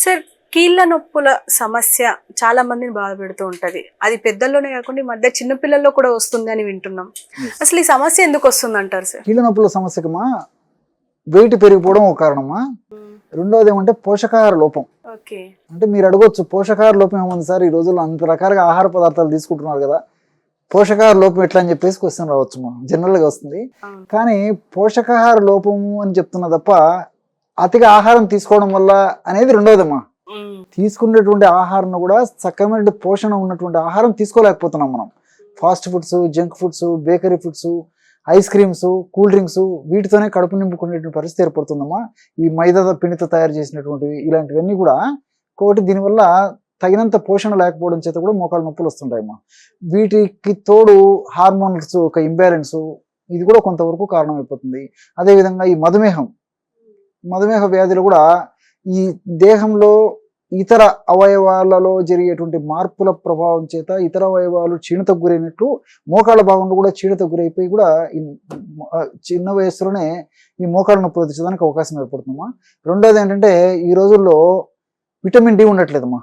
Sir, కీళ్ళ నొప్పుల సమస్య చాలా మందిని బాధపెడుతూ ఉంటది. అది పెద్దల్లోనే కాకుండా ఈ మధ్య చిన్న పిల్లల్లో కూడా వస్తుంది అని వింటున్నాం. Yes. అసలు ఈ సమస్య ఎందుకు వస్తుంది అంటారు సార్? కీళ్ళ నొప్పుల సమస్యకమా వెయిట్ పెరిగిపోవడం ఒక కారణమా. రెండోది ఏమంటే పోషకాహార లోపం. ఓకే. అంటే మీరు అడగొచ్చు పోషకాహార లోపం ఏముంది సార్, ఈ రోజుల్లో అంత రకాలుగా ఆహార పదార్థాలు తీసుకుంటున్నారు కదా, పోషకాహార లోపం ఎట్లా అని చెప్పేసి క్వశ్చన్ రావచ్చు, మా జనరల్గా వస్తుంది. అవును. కానీ పోషకాహార లోపము అని చెప్తున్నా తప్ప అతిగా ఆహారం తీసుకోవడం వల్ల అనేది రెండోదమ్మా. తీసుకునేటువంటి ఆహారం కూడా సక్కమైన పోషణ ఉన్నటువంటి ఆహారం తీసుకోలేకపోతున్నాం మనం. Fast foods, junk foods, bakery foods, ice creams, cool drinks, వీటితోనే కడుపు నింపుకునేటువంటి పరిస్థితి ఏర్పడుతుందమ్మా. ఈ మైదా పిండితో తయారు చేసినటువంటివి ఇలాంటివన్నీ కూడా కాబట్టి దీనివల్ల తగినంత పోషణ లేకపోవడం చేత కూడా మోకాళ్ళ నొప్పులు వస్తుంటాయమ్మా. వీటికి తోడు హార్మోన్స్ ఒక ఇంబ్యాలెన్స్, ఇది కూడా కొంతవరకు కారణమైపోతుంది. అదేవిధంగా ఈ మధుమేహ వ్యాధులు కూడా ఈ దేహంలో ఇతర అవయవాలలో జరిగేటువంటి మార్పుల ప్రభావం చేత ఇతర అవయవాలు క్షీణతకు గురైనట్లు మోకాళ్ళ భాగంలో కూడా క్షీణతకు గురైపోయి కూడా ఈ చిన్న వయస్సులోనే ఈ మోకాళ్ళ నొప్పి వచ్చేదానికి అవకాశం ఏర్పడుతుందమ్మా. రెండోది ఏంటంటే ఈ రోజుల్లో విటమిన్ డి ఉండట్లేదమ్మా.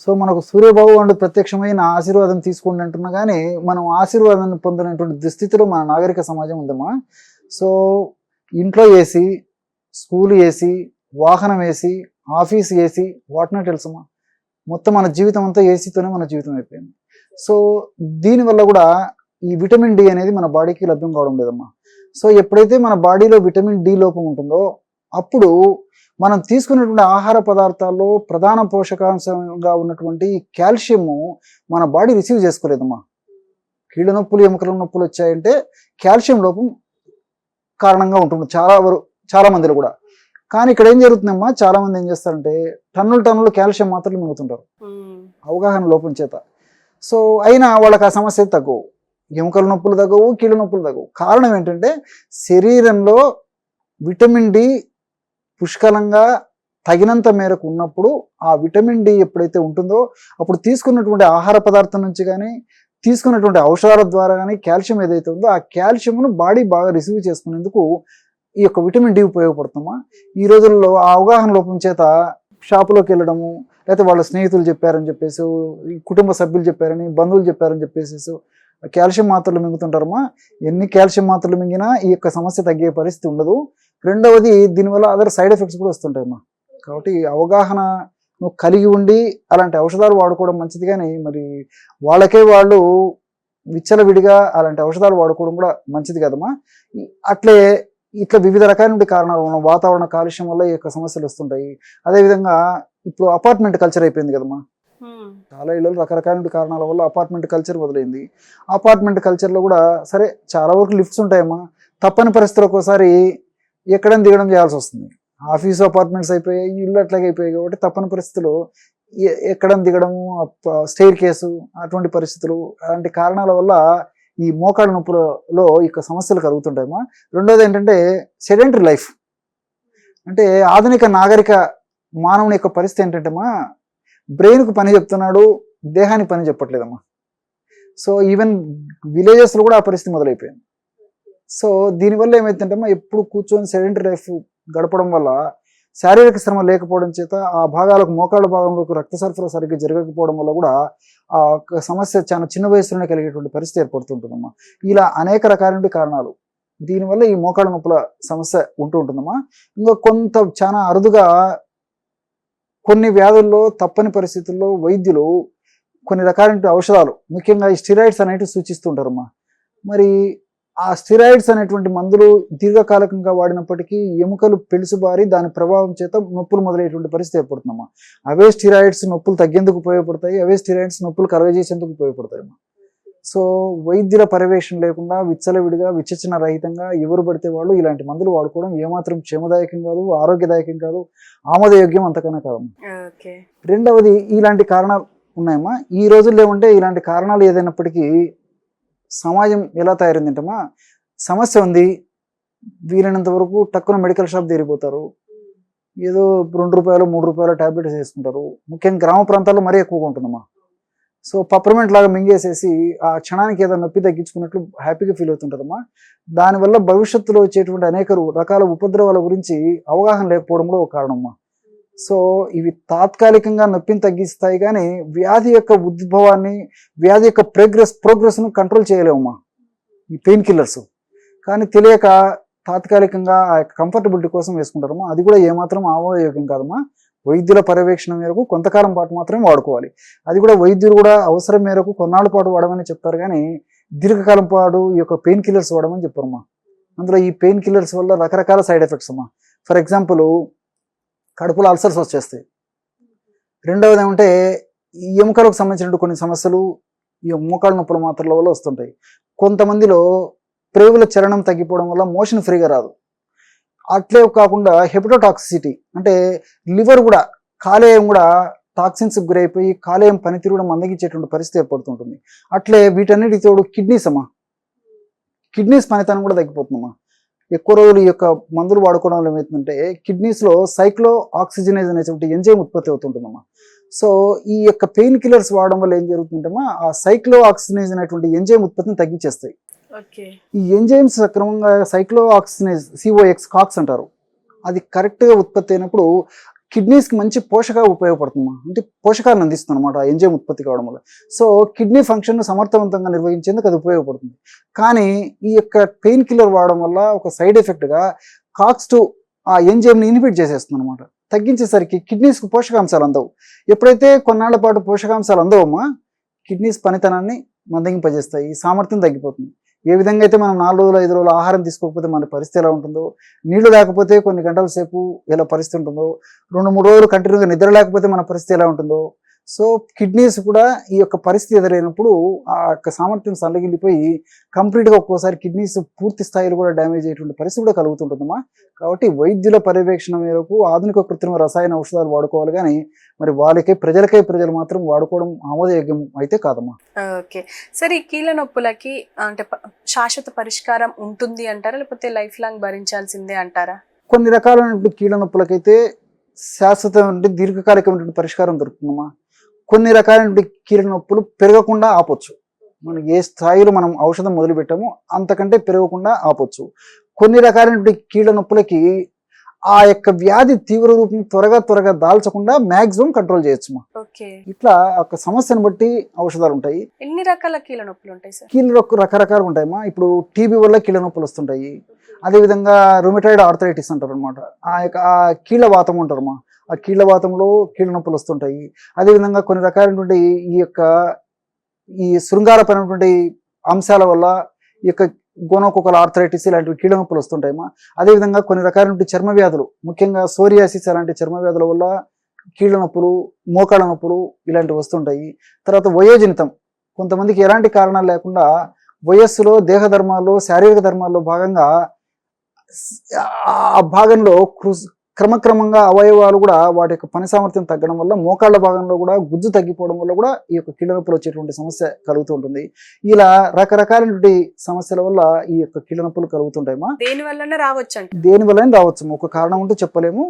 సో మనకు సూర్యభగవానుడు ప్రత్యక్షమైన ఆశీర్వాదం తీసుకోండి అంటున్నా కానీ మనం ఆశీర్వాదాన్ని పొందినటువంటి దుస్థితిలో మన నాగరిక సమాజం ఉందమ్మా. సో ఇంట్లో ఏసీ, స్కూల్ ఏసీ, వాహనం ఏసీ, ఆఫీస్ ఏసీ, వాటినే తెలుసమ్మా. మొత్తం మన జీవితం అంతా ఏసీతోనే మన జీవితం అయిపోయింది. సో దీనివల్ల కూడా ఈ విటమిన్ డి అనేది మన బాడీకి లభ్యం కావడం లేదమ్మా. సో ఎప్పుడైతే మన బాడీలో విటమిన్ డి లోపం ఉంటుందో అప్పుడు మనం తీసుకున్నటువంటి ఆహార పదార్థాల్లో ప్రధాన పోషకాంశంగా ఉన్నటువంటి కాల్షియము మన బాడీ రిసీవ్ చేసుకోలేదమ్మా. కీళ్ళ నొప్పులు, ఎముకల నొప్పులు వచ్చాయంటే కాల్షియం లోపం కారణంగా ఉంటుంది చాలా మందిలో కూడా. కానీ ఇక్కడ ఏం జరుగుతుందమ్మా, చాలా మంది ఏం చేస్తారంటే టన్నులు కాల్షియం మాత్రలు మింగుతుంటారు అవగాహన లోపం చేత. సో అయినా వాళ్ళకి ఆ సమస్య తగ్గవు, ఎముకల నొప్పులు తగ్గవు, కీళ్ళ నొప్పులు తగ్గవు. కారణం ఏంటంటే శరీరంలో విటమిన్ డి పుష్కలంగా తగినంత మేరకు ఉన్నప్పుడు ఆ విటమిన్ డి ఎప్పుడైతే ఉంటుందో అప్పుడు తీసుకున్నటువంటి ఆహార పదార్థం నుంచి కానీ తీసుకున్నటువంటి ఔషధాల ద్వారా కానీ కాల్షియం ఏదైతే ఉందో ఆ కాల్షియంను బాడీ బాగా రిసీవ్ చేసుకునేందుకు ఈ యొక్క విటమిన్ డి ఉపయోగపడుతుందమ్మా. ఈ రోజుల్లో ఆ అవగాహన లోపం చేత షాపులోకి వెళ్ళడము, లేకపోతే వాళ్ళ స్నేహితులు చెప్పారని చెప్పేసి, కుటుంబ సభ్యులు చెప్పారని, బంధువులు చెప్పారని చెప్పేసి కాల్షియం మాత్రలు మింగుతుంటారమ్మా. ఎన్ని కాల్షియం మాత్రలు మింగినా ఈ యొక్క సమస్య తగ్గే పరిస్థితి ఉండదు. రెండవది దీనివల్ల అదర్ సైడ్ ఎఫెక్ట్స్ కూడా వస్తుంటాయమ్మా. కాబట్టి అవగాహన కలిగి ఉండి అలాంటి ఔషధాలు వాడుకోవడం మంచిది. కానీ మరి వాళ్ళకే వాళ్ళు విచ్చలవిడిగా అలాంటి ఔషధాలు వాడుకోవడం కూడా మంచిది కదమ్మా. అట్లే ఇట్లా వివిధ రకాల కారణాలు ఉన్న వాతావరణ కాలుష్యం వల్ల ఈ యొక్క సమస్యలు వస్తుంటాయి. అదేవిధంగా ఇప్పుడు అపార్ట్మెంట్ కల్చర్ అయిపోయింది కదమ్మా. చాలా ఇళ్ళు రకరకాల కారణాల వల్ల అపార్ట్మెంట్ కల్చర్ మొదలైంది. అపార్ట్మెంట్ కల్చర్లో కూడా సరే చాలా వరకు లిఫ్ట్స్ ఉంటాయమ్మా. తప్పని పరిస్థితులు ఒక్కోసారి ఎక్కడం దిగడం చేయాల్సి వస్తుంది. ఆఫీసు అపార్ట్మెంట్స్ అయిపోయాయి, ఇల్లు అట్లాగే అయిపోయాయి. కాబట్టి తప్పని పరిస్థితులు ఎక్కడం దిగడము, స్టెయిర్ కేసు, అటువంటి పరిస్థితులు, అలాంటి కారణాల వల్ల ఈ మోకాళ్ళ నొప్పులలో ఇక సమస్యలు కలుగుతుంటాయమ్మా. రెండోది ఏంటంటే సెడెంటరీ లైఫ్. అంటే ఆధునిక నాగరిక మానవుని యొక్క పరిస్థితి ఏంటంటేమ్మా, బ్రెయిన్కు పని చెప్తున్నాడు, దేహానికి పని చెప్పట్లేదమ్మా. సో ఈవెన్ విలేజెస్లో కూడా ఆ పరిస్థితి మొదలైపోయింది. సో దీనివల్ల ఏమైతుందమ్మా, ఎప్పుడు కూర్చొని సెడెంటరీ లైఫ్ గడపడం వల్ల శారీరక శ్రమ లేకపోవడం చేత ఆ భాగాలకు, మోకాళ్ళ భాగంలోకి రక్త సరఫరా సరిగ్గా జరగకపోవడం వల్ల కూడా ఆ సమస్య చాలా చిన్న వయసులోనే కలిగేటువంటి పరిస్థితి ఏర్పడుతుంటుందమ్మా. ఇలా అనేక రకాల కారణాలు దీనివల్ల ఈ మోకాళ్ళ నొప్పుల సమస్య ఉంటుందమ్మా. ఇంకా చాలా అరుదుగా కొన్ని వ్యాధుల్లో తప్పని పరిస్థితుల్లో వైద్యులు కొన్ని రకాల ఔషధాలు, ముఖ్యంగా ఈ స్టిరాయిడ్స్ అనేటివి సూచిస్తుంటారమ్మా. మరి ఆ స్టిరాయిడ్స్ అనేటువంటి మందులు దీర్ఘకాలికంగా వాడినప్పటికీ ఎముకలు పెలుసుబారి దాని ప్రభావం చేత నొప్పులు మొదలయ్యేటువంటి పరిస్థితి ఏర్పడుతుందమ్మా. అవే స్టిరాయిడ్స్ నొప్పులు తగ్గేందుకు ఉపయోగపడతాయి, అవే స్టిరాయిడ్స్ నొప్పులు కలుగజేసేందుకు ఉపయోగపడతాయమ్మా. సో వైద్యుల పర్యవేక్షణ లేకుండా విచ్చలవిడిగా విచక్షణ రహితంగా ఎవరు పడితే వాళ్ళు ఇలాంటి మందులు వాడుకోవడం ఏమాత్రం క్షేమదాయకం కాదు, ఆరోగ్యదాయకం కాదు, ఆమోదయోగ్యం అంతకన్నా కాదమ్మా. రెండవది ఇలాంటి కారణాలు ఉన్నాయమ్మా. ఈ రోజుల్లో ఏమంటే ఇలాంటి కారణాలు ఏదైనప్పటికీ సమాజం ఎలా తయారైందంటమ్మా, సమస్య ఉంది, వీలైనంత వరకు టక్కున మెడికల్ షాప్ తీరిపోతారు, ఏదో 2 రూపాయలు 3 రూపాయలు టాబ్లెట్స్ వేసుకుంటారు. ముఖ్యంగా గ్రామ ప్రాంతాల్లో మరీ ఎక్కువగా ఉంటుందమ్మా. సో పప్పర్మెంట్ లాగా మింగేసేసి ఆ క్షణానికి ఏదో నొప్పి తగ్గించుకున్నట్లు హ్యాపీగా ఫీల్ అవుతుంటారమ్మా. దానివల్ల భవిష్యత్తులో వచ్చేటువంటి అనేక రకాల ఉపద్రవాల గురించి అవగాహన లేకపోవడం కూడా ఒక కారణమ్మా. సో ఇవి తాత్కాలికంగా నొప్పిని తగ్గిస్తాయి కానీ వ్యాధి యొక్క ఉద్భవాన్ని, వ్యాధి యొక్క ప్రోగ్రెస్ను కంట్రోల్ చేయలేమమ్మా ఈ పెయిన్ కిల్లర్స్. కానీ తెలియక తాత్కాలికంగా ఆ యొక్క కంఫర్టబిలిటీ కోసం వేసుకుంటారమ్మా. అది కూడా ఏమాత్రం ఆమోదయోగ్యం కాదమ్మా. వైద్యుల పర్యవేక్షణ మేరకు కొంతకాలం పాటు మాత్రమే వాడుకోవాలి. అది కూడా వైద్యులు కూడా అవసరం మేరకు కొన్నాళ్ళ పాటు వాడమని చెప్తారు కానీ దీర్ఘకాలం పాటు ఈ యొక్క పెయిన్ కిల్లర్స్ వాడమని చెప్పారమ్మా. అందులో ఈ పెయిన్ కిల్లర్స్ వల్ల రకరకాల సైడ్ ఎఫెక్ట్స్ అమ్మా. ఫర్ ఎగ్జాంపుల్ కడుపులో అల్సర్స్ వచ్చేస్తాయి. రెండవది ఏమంటే ఈ ఎముకలకు సంబంధించిన కొన్ని సమస్యలు ఈ మోకాళ్ళ నొప్పుల మాత్రల వల్ల వస్తుంటాయి. కొంతమందిలో ప్రేగుల చలనం తగ్గిపోవడం వల్ల మోషన్ ఫ్రీగా రాదు. అట్లే కాకుండా హెపటోటాక్సిసిటీ అంటే లివర్ కూడా, కాలేయం కూడా టాక్సిన్స్ గురైపోయి కాలేయం పనితీరు కూడా మందగించేటువంటి పరిస్థితి ఏర్పడుతుంటుంది. అట్లే వీటన్నిటి తోడు కిడ్నీస్ అమ్మా, కిడ్నీస్ పనితనం కూడా తగ్గిపోతుందమ్మా. ఎక్కువ రోజులు ఈ యొక్క మందులు వాడుకోవడం వల్ల ఏమవుతుందంటే కిడ్నీస్లో సైక్లో ఆక్సిజనేజ్ అనేటువంటి ఎంజైమ్ ఉత్పత్తి అవుతుంటుందమ్మా. సో ఈ యొక్క పెయిన్ కిల్లర్స్ వాడడం వల్ల ఏం జరుగుతుందమ్మా, ఆ సైక్లో ఆక్సిజనేజ్ అనేటువంటి ఎంజైమ్ ఉత్పత్తిని తగ్గించేస్తాయి. ఈ ఎంజైమ్స్ సక్రమంగా సైక్లో ఆక్సిజనేజ్ సిఓఎక్స్ కాక్స్ అంటారు, అది కరెక్ట్గా ఉత్పత్తి అయినప్పుడు కిడ్నీస్కి మంచి పోషకాలు ఉపయోగపడుతుందమ్మా. అంటే పోషకాలను అందిస్తుంది అనమాట ఆ ఎంజైమ్ ఉత్పత్తి కావడం వల్ల. సో కిడ్నీ ఫంక్షన్ను సమర్థవంతంగా నిర్వహించేందుకు అది ఉపయోగపడుతుంది. కానీ ఈ యొక్క పెయిన్ కిల్లర్ వాడడం వల్ల ఒక సైడ్ ఎఫెక్ట్గా కాక్స్2 ఆ ఎంజైమ్ని ఇన్హిబిట్ చేసేస్తుంది అనమాట. తగ్గించేసరికి కిడ్నీస్కి పోషకాంశాలు అందవు. ఎప్పుడైతే కొన్నాళ్ల పాటు పోషకాంశాలు అందవమ్మా, కిడ్నీస్ పనితనాన్ని మందగింపజేస్తాయి, సామర్థ్యం తగ్గిపోతుంది. ఏ విధంగా అయితే మనం 4 రోజులు 5 రోజులు ఆహారం తీసుకోకపోతే మన పరిస్థితి ఎలా ఉంటుందో, నీళ్లు లేకపోతే కొన్ని గంటల సేపు ఎలా పరిస్థితి ఉంటుందో, 2-3 రోజులు కంటిన్యూగా నిద్ర లేకపోతే మన పరిస్థితి ఎలా ఉంటుందో, సో కిడ్నీస్ కూడా ఈ యొక్క పరిస్థితి ఎదురైనప్పుడు ఆ యొక్క సామర్థ్యం సన్నగిల్లిపోయి కంప్లీట్గా ఒక్కోసారి కిడ్నీస్ పూర్తి స్థాయిలో కూడా డ్యామేజ్ అయ్యేటువంటి పరిస్థితి కూడా కలుగుతుంటుందమ్మా. కాబట్టి వైద్యుల పర్యవేక్షణ మేరకు ఆధునిక కృత్రిమ రసాయన ఔషధాలు వాడుకోవాలి కానీ మరి ప్రజలు మాత్రం వాడుకోవడం ఆమోదయోగ్యం అయితే కాదమ్మా. ఓకే సరే, ఈ కీళ్ళ నొప్పులకి అంటే శాశ్వత పరిష్కారం ఉంటుంది అంటారా, లేకపోతే లైఫ్ లాంగ్ భరించాల్సిందే అంటారా? కొన్ని రకాలైనటువంటి కీళ్ళ నొప్పులకైతే శాశ్వతమైన దీర్ఘకాలికమైనటువంటి పరిష్కారం దొరుకుతుందమ్మా. కొన్ని రకాలైనటువంటి కీళ్ళ నొప్పులు పెరగకుండా ఆపొచ్చు. మనం ఏ స్థాయిలో మనం ఔషధం మొదలుపెట్టామో అంతకంటే పెరగకుండా ఆపొచ్చు. కొన్ని రకాలైనటువంటి కీళ్ళ నొప్పులకి ఆ యొక్క వ్యాధి తీవ్ర రూపం త్వరగా దాల్చకుండా మాక్సిమం కంట్రోల్ చేయొచ్చు. ఇట్లా ఒక సమస్యను బట్టి ఔషధాలు ఉంటాయి. ఎన్ని రకాల కీళ్ళ నొప్పులు ఉంటాయి సార్? కీళ్ళ నొప్పులు రకరకాలు ఉంటాయమ్మా. ఇప్పుడు టీబీ వల్ల కీళ్ళ నొప్పులు వస్తుంటాయి. అదేవిధంగా రుమటాయిడ్ ఆర్థరైటిస్ అంటారు అనమాట. ఆ కీళ్ళ వాతం అంటారమ్మా. ఆ కీళ్ళ వాతంలో కీళ్ళ నొప్పులు వస్తుంటాయి. అదేవిధంగా కొన్ని రకాలైనటువంటి ఈ శృంగారపరమైనటువంటి అంశాల వల్ల ఈ యొక్క గోనోకోకల్ ఆర్థరైటిస్ ఇలాంటివి కీళ్ళ నొప్పులు వస్తుంటాయమ్మా. అదేవిధంగా కొన్ని రకాలైనటువంటి చర్మ వ్యాధులు, ముఖ్యంగా సోరియాసిస్ అలాంటి చర్మ వ్యాధుల వల్ల కీళ్ళ నొప్పులు, మోకాళ్ళ నొప్పులు ఇలాంటివి వస్తుంటాయి. తర్వాత వయోజనితం, కొంతమందికి ఎలాంటి కారణాలు లేకుండా వయస్సులో దేహ ధర్మాల్లో శారీరక ధర్మాల్లో భాగంగా ఆ భాగంలో క్రమక్రమంగా అవయవాలు కూడా వాటి యొక్క పని సామర్థ్యం తగ్గడం వల్ల మోకాళ్ళ భాగంలో కూడా గుజ్జు తగ్గిపోవడం వల్ల కూడా ఈ యొక్క కీళ్ళ నొప్పులు వచ్చేటువంటి సమస్య కలుగుతూ ఉంటుంది. ఇలా రకరకాలైనటువంటి సమస్యల వల్ల ఈ యొక్క కీళ్ళ నొప్పులు కలుగుతుంటాయమ్మా. దేని వల్లనే రావచ్చు? దేని వల్లనే రావచ్చు, ఒక కారణం ఉంటూ చెప్పలేము.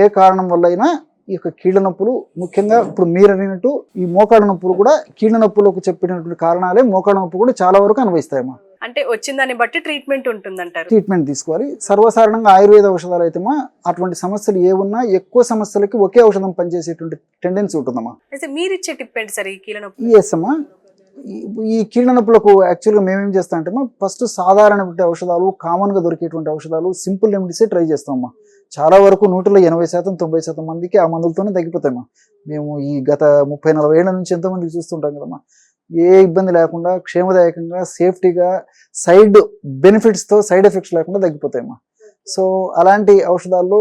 ఏ కారణం వల్ల అయినా ఈ యొక్క కీళ్ళ నొప్పులు, ముఖ్యంగా ఇప్పుడు మీరు అడిగినట్టు ఈ మోకాళ్ళ నొప్పులు కూడా కీళ్ళ నొప్పులకు చెప్పినటువంటి కారణాలే మోకాళ్ళ నొప్పులు కూడా చాలా వరకు అనుభవిస్తాయమ్మా. అంటే వచ్చిందాన్ని బట్టి ట్రీట్మెంట్ ఉంటుందంటారు? ట్రీట్మెంట్ తీసుకోవాలి. సర్వసాధారణంగా ఆయుర్వేద ఔషధాలు అయితే అటువంటి సమస్యలు ఏ ఉన్నా ఎక్కువ సమస్యలకి ఒకే ఔషధం పనిచేసేటువంటి టెండెన్సీ ఉంటుందమ్మా. అయితే మీరు ఇచ్చే టిప్ ఏంటి సార్ ఈ కీళ్ళ నొప్పి? ఎస్ అమ్మా, ఈ కీళ్ళ నొప్పులకు యాక్చువల్గా మేమేం చేస్తామంటే ఫస్ట్ సాధారణమైన ఔషధాలు, కామన్గా దొరికేటువంటి ఔషధాలు, సింపుల్ రెమెడీసే ట్రై చేస్తామమ్మా. చాలా వరకు 100% 90% మందికి ఆ మందులతోనే తగ్గిపోతాయమ్మా. మేము ఈ గత 30-40 ఏళ్ల నుంచి ఎంతోమందికి చూస్తుంటాం కదమ్మా. ఏ ఇబ్బంది లేకుండా క్షేమదాయకంగా సేఫ్టీగా సైడ్ బెనిఫిట్స్తో సైడ్ ఎఫెక్ట్స్ లేకుండా తగ్గిపోతాయమ్మా. సో అలాంటి ఔషధాల్లో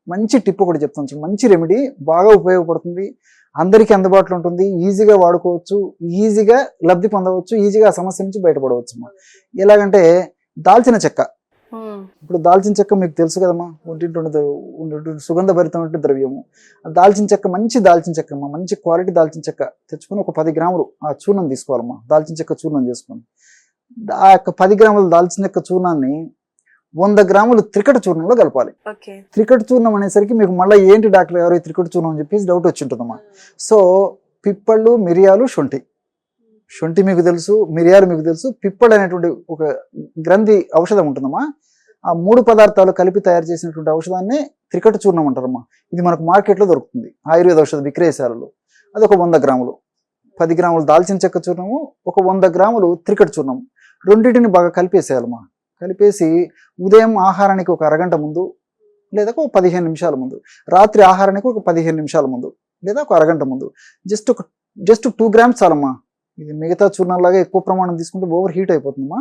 మంచి టిప్ ఒకటి చెప్తాను, మంచి రెమెడీ, బాగా ఉపయోగపడుతుంది, అందరికీ అందుబాటులో ఉంటుంది, ఈజీగా వాడుకోవచ్చు, ఈజీగా లబ్ధి పొందవచ్చు, ఈజీగా ఆ సమస్య నుంచి బయటపడవచ్చు అమ్మా. ఎలాగంటే దాల్చిన చెక్క. ఇప్పుడు దాల్చిన చెక్క మీకు తెలుసు కదమ్మా, ఒంటింటి సుగంధభరితమైన ద్రవ్యము. దాల్చిన చెక్క, మంచి దాల్చిన చెక్క అమ్మా, మంచి క్వాలిటీ దాల్చిన చెక్క తెచ్చుకొని ఒక 10 గ్రాములు ఆ చూర్ణం తీసుకోవాలమ్మా. దాల్చిన చెక్క చూర్ణం చేసుకొని ఆ యొక్క 10 గ్రాముల దాల్చిన చెక్క చూర్ణాన్ని 100 గ్రాములు త్రికట చూర్ణంలో కలపాలి. త్రికట చూర్ణం అనేసరికి మీకు మళ్ళీ ఏంటి డాక్టర్ గారు ఈ త్రికట చూర్ణం అని చెప్పేసి డౌట్ వచ్చి ఉంటుందమ్మా. సో పిప్పళ్ళు, మిరియాలు, శొంఠి మీకు తెలుసు, మిరియాలు మీకు తెలుసు, పిప్పళ్ళు అనేటువంటి ఒక గ్రంథి ఔషధం ఉంటుందమ్మా. ఆ 3 పదార్థాలు కలిపి తయారు చేసినటువంటి ఔషధాన్ని త్రికట చూర్ణం అంటారమ్మా. ఇది మనకు మార్కెట్లో దొరుకుతుంది ఆయుర్వేద ఔషధ విక్రయశాలలో. అది ఒక 100 గ్రాములు. 10 గ్రాములు దాల్చిన చెక్క చూర్ణము, ఒక 100 గ్రాములు త్రికట చూర్ణం, రెండింటిని బాగా కలిపేసేయాలమ్మా. కలిపేసి ఉదయం ఆహారానికి ఒక అరగంట ముందు లేదా ఒక 15 నిమిషాల ముందు, రాత్రి ఆహారానికి ఒక 15 నిమిషాల ముందు లేదా ఒక అరగంట ముందు జస్ట్ 2 గ్రామ్స్ చాలమ్మా. ఇది మిగతా చూర్ణాలాగా ఎక్కువ ప్రమాణం తీసుకుంటే ఓవర్ హీట్ అయిపోతుందమ్మా.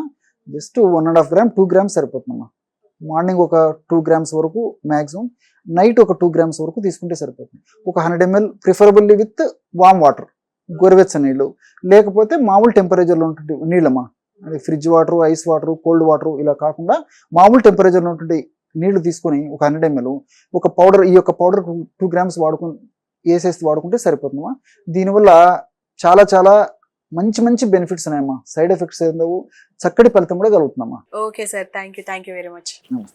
జస్ట్ 1.5 గ్రామ్ 2 గ్రామ్స్ సరిపోతుందమ్మా. మార్నింగ్ ఒక 2 గ్రామ్స్ వరకు మ్యాక్సిమం, నైట్ ఒక 2 గ్రామ్స్ వరకు తీసుకుంటే సరిపోతుంది. ఒక 100 ml preferably with warm water, గోరువెచ్చని నీళ్ళు, లేకపోతే మామూలు టెంపరేచర్లో ఉంటుంది నీళ్ళమ్మా. అది fridge water, ice water, cold water ఇలా కాకుండా మామూలు టెంపరేచర్లో ఉంటుంది నీళ్లు తీసుకొని ఒక 100 ml ఒక పౌడర్, ఈ యొక్క పౌడర్ 2 గ్రామ్స్ వేసేసి వాడుకుంటే సరిపోతుందమ్మా. దీనివల్ల చాలా చాలా మంచి బెనిఫిట్స్ ఉన్నాయమ్మా. సైడ్ ఎఫెక్ట్స్ ఏందో చక్కటి ఫలితం కూడా కలుగుతుందమ్మా. Okay sir, thank you very much. నమస్తే.